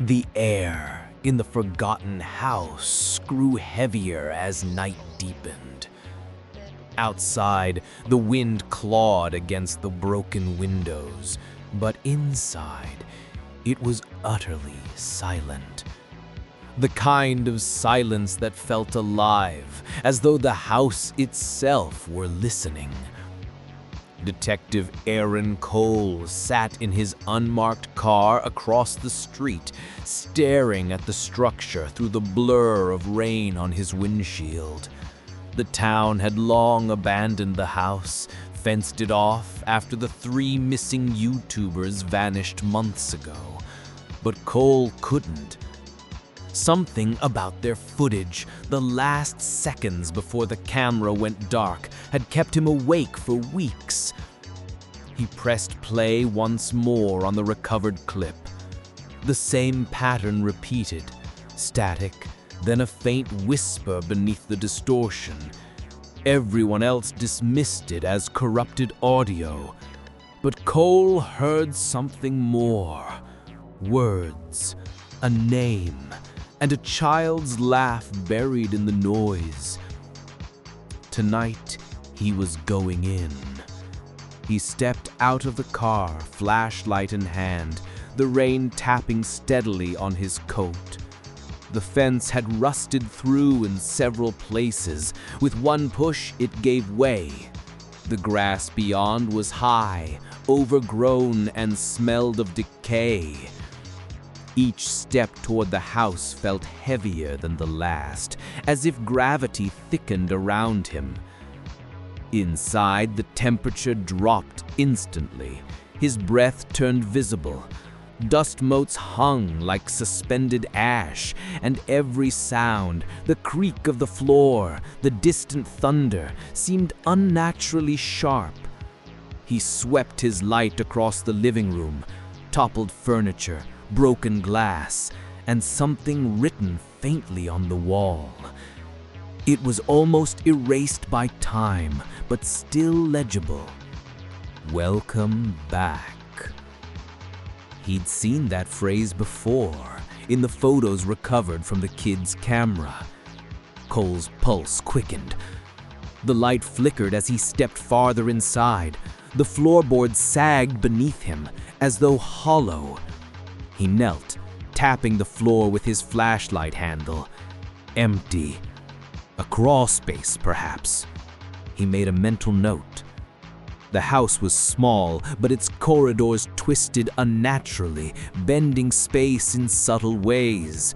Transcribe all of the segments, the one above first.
The air in the forgotten house grew heavier as night deepened. Outside, the wind clawed against the broken windows, but inside, it was utterly silent. The kind of silence that felt alive, as though the house itself were listening. Detective Aaron Cole sat in his unmarked car across the street, staring at the structure through the blur of rain on his windshield. The town had long abandoned the house, fenced it off after the 3 missing YouTubers vanished months ago. But Cole couldn't. Something about their footage, the last seconds before the camera went dark, had kept him awake for weeks. He pressed play once more on the recovered clip. The same pattern repeated, static, then a faint whisper beneath the distortion. Everyone else dismissed it as corrupted audio, but Cole heard something more. Words, a name, and a child's laugh buried in the noise. Tonight, he was going in. He stepped out of the car, flashlight in hand, the rain tapping steadily on his coat. The fence had rusted through in several places. With one push, it gave way. The grass beyond was high, overgrown, and smelled of decay. Each step toward the house felt heavier than the last, as if gravity thickened around him. Inside, the temperature dropped instantly. His breath turned visible. Dust motes hung like suspended ash, and every sound, the creak of the floor, the distant thunder, seemed unnaturally sharp. He swept his light across the living room, toppled furniture, broken glass, and something written faintly on the wall. It was almost erased by time, but still legible. "Welcome back." He'd seen that phrase before, in the photos recovered from the kid's camera. Cole's pulse quickened. The light flickered as he stepped farther inside. The floorboards sagged beneath him, as though hollow. He knelt, tapping the floor with his flashlight handle. Empty. A crawl space, perhaps. He made a mental note. The house was small, but its corridors twisted unnaturally, bending space in subtle ways.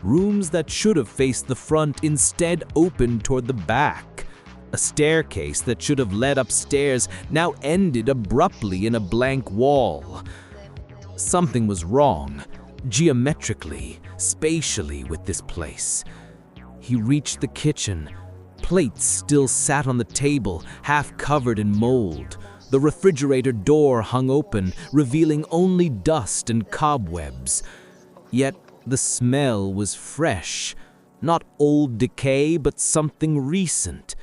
Rooms that should have faced the front instead opened toward the back. A staircase that should have led upstairs now ended abruptly in a blank wall. Something was wrong, geometrically, spatially, with this place. He reached the kitchen. Plates still sat on the table, half covered in mold. The refrigerator door hung open, revealing only dust and cobwebs. Yet the smell was fresh, not old decay, but something recent.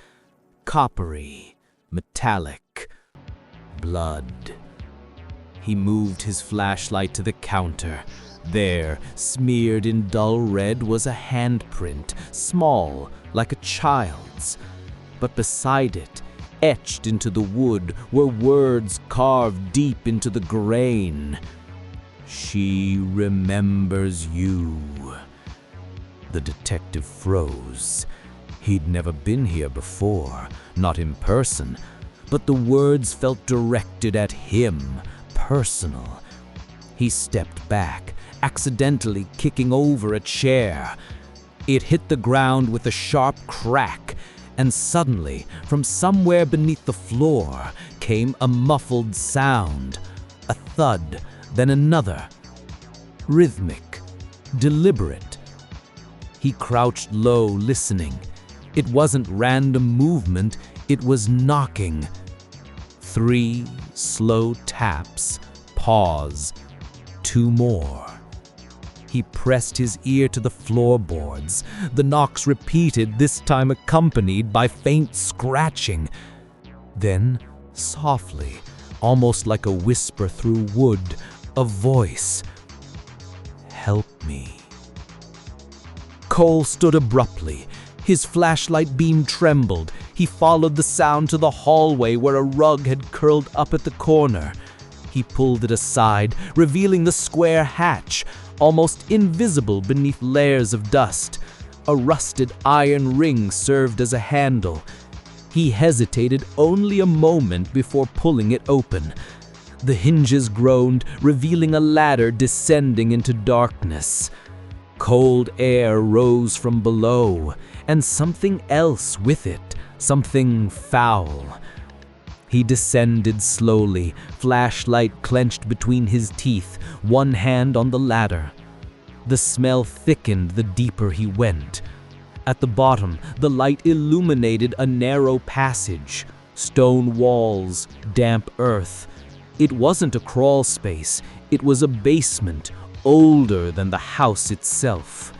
Coppery, metallic, blood. He moved his flashlight to the counter. There, smeared in dull red, was a handprint, small, like a child's. But beside it, etched into the wood, were words carved deep into the grain. "She remembers you." The detective froze. He'd never been here before, not in person, but the words felt directed at him, personal. He stepped back, accidentally kicking over a chair. It hit the ground with a sharp crack, and suddenly, from somewhere beneath the floor, came a muffled sound. A thud, then another. Rhythmic, deliberate. He crouched low, listening. It wasn't random movement, it was knocking. 3 slow taps, pause, 2 more. He pressed his ear to the floorboards. The knocks repeated, this time accompanied by faint scratching. Then, softly, almost like a whisper through wood, a voice. help me." Cole stood abruptly. His flashlight beam trembled. He followed the sound to the hallway where a rug had curled up at the corner. He pulled it aside, revealing the square hatch, almost invisible beneath layers of dust. A rusted iron ring served as a handle. He hesitated only a moment before pulling it open. The hinges groaned, revealing a ladder descending into darkness. Cold air rose from below, and something else with it, something foul. He descended slowly, flashlight clenched between his teeth, one hand on the ladder. The smell thickened the deeper he went. At the bottom, the light illuminated a narrow passage, stone walls, damp earth. It wasn't a crawl space, it was a basement, older than the house itself.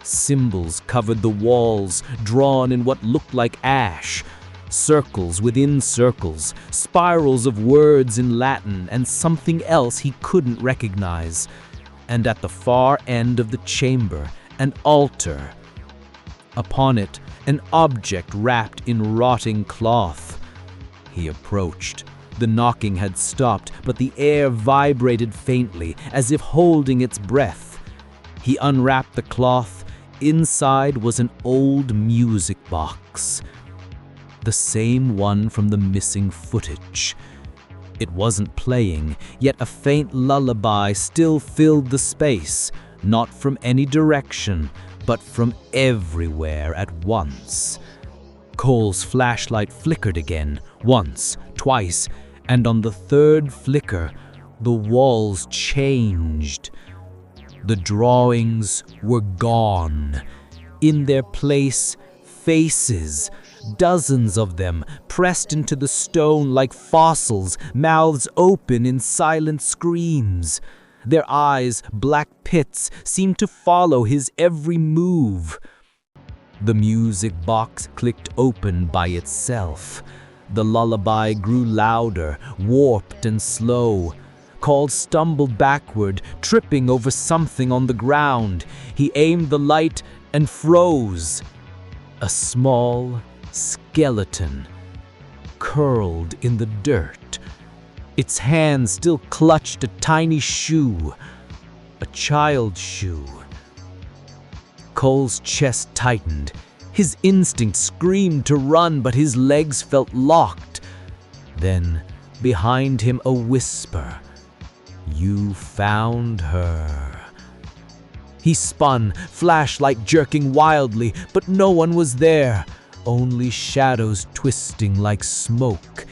Symbols covered the walls, drawn in what looked like ash. Circles within circles, spirals of words in Latin and something else he couldn't recognize. And at the far end of the chamber, an altar. Upon it, an object wrapped in rotting cloth. He approached. The knocking had stopped, but the air vibrated faintly, as if holding its breath. He unwrapped the cloth. Inside was an old music box. The same one from the missing footage. It wasn't playing, yet a faint lullaby still filled the space, not from any direction, but from everywhere at once. Cole's flashlight flickered again, once, twice, and on the third flicker, the walls changed. The drawings were gone. In their place, faces, dozens of them, pressed into the stone like fossils, mouths open in silent screams. Their eyes, black pits, seemed to follow his every move. The music box clicked open by itself. The lullaby grew louder, warped and slow. Cole stumbled backward, tripping over something on the ground. He aimed the light and froze. A small skeleton, curled in the dirt. Its hand still clutched a tiny shoe, a child's shoe. Cole's chest tightened. His instinct screamed to run, but his legs felt locked. Then, behind him, a whisper. "You found her." He spun, flashlight jerking wildly, but no one was there. Only shadows twisting like smoke.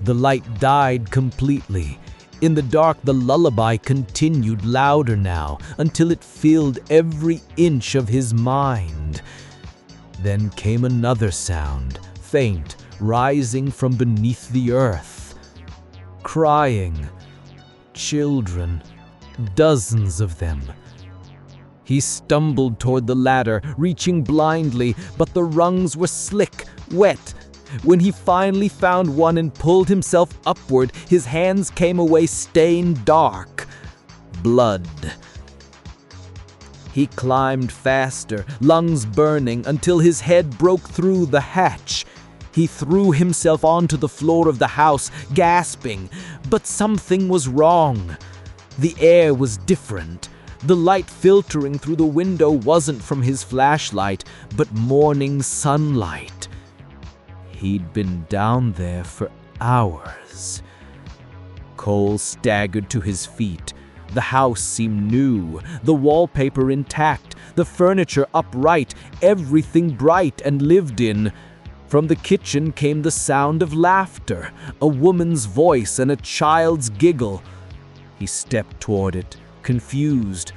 The light died completely. In the dark, the lullaby continued louder now, until it filled every inch of his mind. Then came another sound, faint, rising from beneath the earth. Crying. Children. Dozens of them. He stumbled toward the ladder, reaching blindly, but the rungs were slick, wet. When he finally found one and pulled himself upward, his hands came away stained dark. Blood. He climbed faster, lungs burning, until his head broke through the hatch. He threw himself onto the floor of the house, gasping, but something was wrong. The air was different. The light filtering through the window wasn't from his flashlight, but morning sunlight. He'd been down there for hours. Cole staggered to his feet. The house seemed new, the wallpaper intact, the furniture upright, everything bright and lived in. From the kitchen came the sound of laughter, a woman's voice and a child's giggle. He stepped toward it, confused.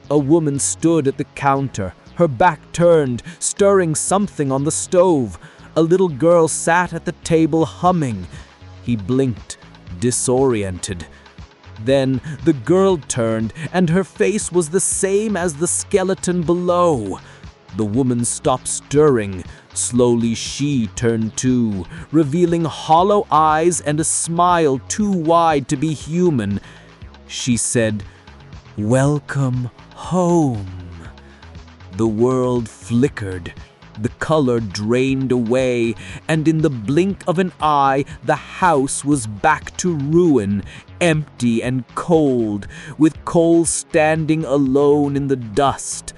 A woman stood at the counter, her back turned, stirring something on the stove. A little girl sat at the table humming. He blinked, disoriented. Then the girl turned, and her face was the same as the skeleton below. The woman stopped stirring. Slowly she turned too, revealing hollow eyes and a smile too wide to be human. She said, "Welcome home." The world flickered, the color drained away, and in the blink of an eye, the house was back to ruin, empty and cold, with Cole standing alone in the dust.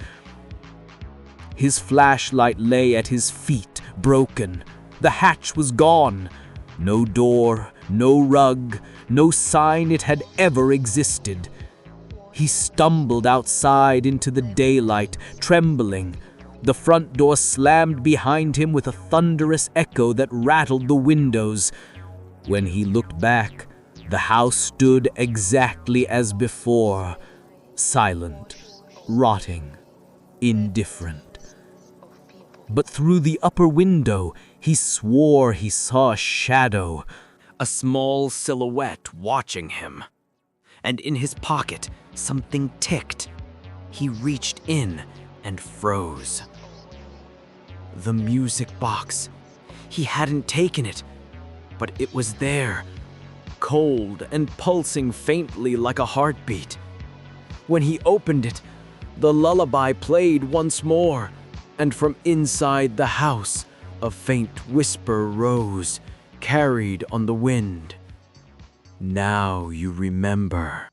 His flashlight lay at his feet, broken. The hatch was gone. No door, no rug, no sign it had ever existed. He stumbled outside into the daylight, trembling. The front door slammed behind him with a thunderous echo that rattled the windows. When he looked back, the house stood exactly as before, silent, rotting, indifferent. But through the upper window, he swore he saw a shadow, a small silhouette watching him. And in his pocket, something ticked. He reached in and froze. The music box. He hadn't taken it, but it was there, cold and pulsing faintly like a heartbeat. When he opened it, the lullaby played once more, and from inside the house, a faint whisper rose, carried on the wind. "Now you remember."